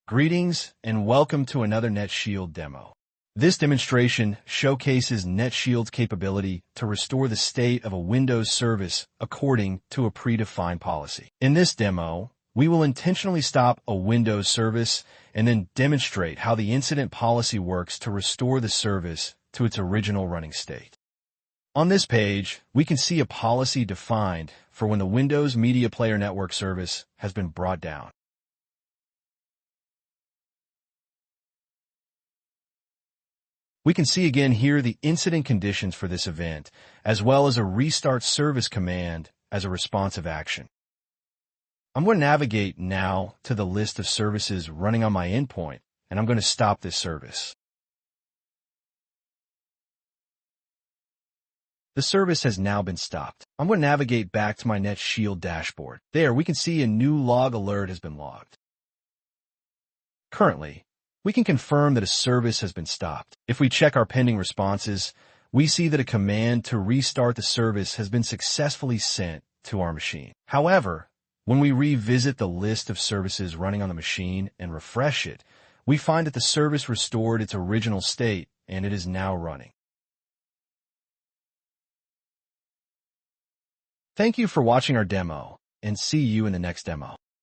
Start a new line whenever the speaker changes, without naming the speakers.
Greetings and welcome to another NetShield demo. This demonstration showcases NetShield's capability to restore the state of a Windows service according to a predefined policy. In this demo, we will intentionally stop a Windows service and then demonstrate how the incident policy works to restore the service to its original running state. On this page, we can see a policy defined for when the Windows Media Player Network service has been brought down. We can see again here the incident conditions for this event, as well as a restart service command as a responsive action. I'm going to navigate now to the list of services running on my endpoint, and I'm going to stop this service. The service has now been stopped. I'm going to navigate back to my NetShield dashboard. There, we can see a new log alert has been logged. Currently, we can confirm that a service has been stopped. If we check our pending responses, we see that a command to restart the service has been successfully sent to our machine. However, when we revisit the list of services running on the machine and refresh it, we find that the service restored its original state and it is now running. Thank you for watching our demo, and see you in the next demo.